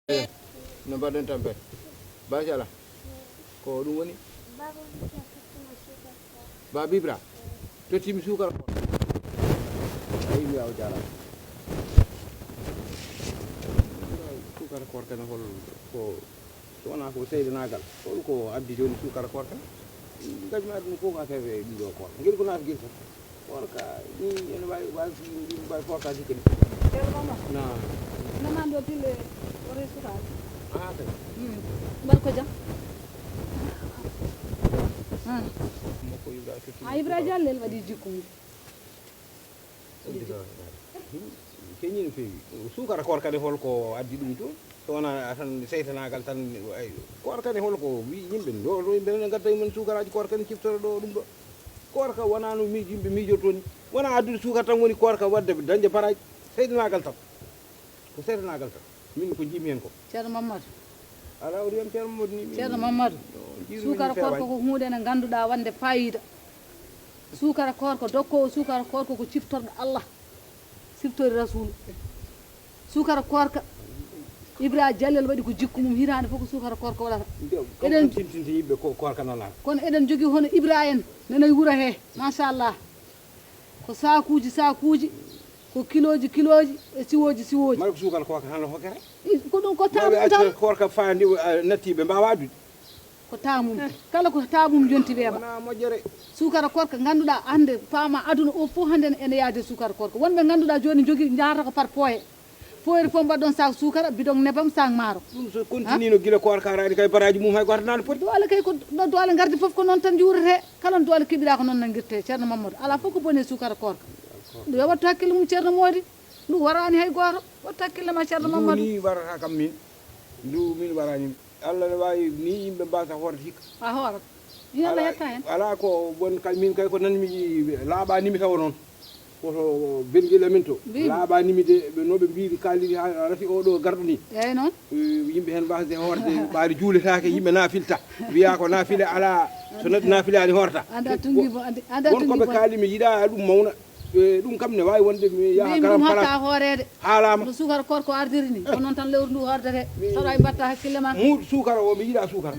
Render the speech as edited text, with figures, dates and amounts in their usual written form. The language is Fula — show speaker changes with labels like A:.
A: no mbaɗɗon tampere machallah ko ɗum woni Baba Ibra tottimi sukara ayi mi aw jarama sukara korkane hol ko so wona ko seydanagal hol ko addi joni sukara korkane gajma ɗum fof ko affaire ɗiɗo korka guel ko naata guel fof korka ni ene wawi korka sikki ɗi na
B: naman ɗo pille ore sukara
A: kay
B: mbar ko jam
A: moko Ibra tottimi
B: a Ibra Diallel waɗi jikku mum
A: keñi no feewi sukara korkane holko addi ɗum to so wona tan seytanagal tan korkane holko wi yimɓe ɗo yimɓe ne gadda men sukaraji korkane ciftoro ɗo ɗum ɗo korka wona no yimɓe mijoto ni wona addude sukara tan woni korka wadde dañde paraji seytanagal tan ko seytanagal tan min ko jimi hen ko
B: ceerno Mamadou
A: ala o wiyam ceerno Mamadou ni
B: ceerno Mamadou sukara korko ko hunde nde ganduɗa wande fayida sukara korko dokkowo sukara korko ko ciftorɗo Allah siftori rasulu sukara korka Ibra Diallel waɗi ko jikku mum hitande fof ko sukara korko waɗata
A: eɗen tintinte yimɓe ko korka nana
B: kono eɗen jogui hono Ibra en nanayi wuuro he machallah ko sakuji ko kiloji e siwoji
A: mala ko sukara korka tan hokkere
B: ko ɗum ko tamum tan
A: korka fandi nattiɓe mbawa addude
B: ko tamum kala ko tamum jonti weeɓa
A: wona moƴƴere
B: sukara korka ganduɗa hande paama aduna o fof hande ene yaade sukara korka wonɓe ganduɗa joni jogui jarata ko par poye foyre fof mbaɗɗon sac sukara bidon nebam sac maaro
A: ɗum so continue no guila korka arani kay baraji mum hay goto nane poti
B: doole kay ko no doole gardi fof ko noon tan juurete kala doole keeɓira ko noon nanguirte ceerno Mamadou ala fof ko boni sukara korka yo wattu hakkille mum ceerno Mody ndu warani hay goto wattu hakkille ma ceerno Mamadou
A: ni warata kam min ndu min warani Allah ne wawi ni yimɓe mbasa hoorde hikka
B: a hoorat yalla yetta hen
A: ala ko bon kay min kay ko nanmi laaɓanimi tawa noon koto belguel amin to laaɓanimi de noɓe mbiri kaliri ha rafi oɗo garɗo ni
B: eyyi noon
A: yimɓe hen mbasde hoorde ɓaade juuletake yimɓe nafilta wiya ko nafile ala so neɗɗo nafilani horta
B: anda tunguibo anda
A: wonkoɓe kaalimi yiiɗa ɗum mawna ɗum kam ne wawi wonde mi yaha garam
B: hotta hoorede
A: haalama
B: no sukara korko ardiri ni ko noon tan lewru ndu hordete saɗa mbatta hakkille ma
A: muuɗo sukara o mi yiiɗa sukara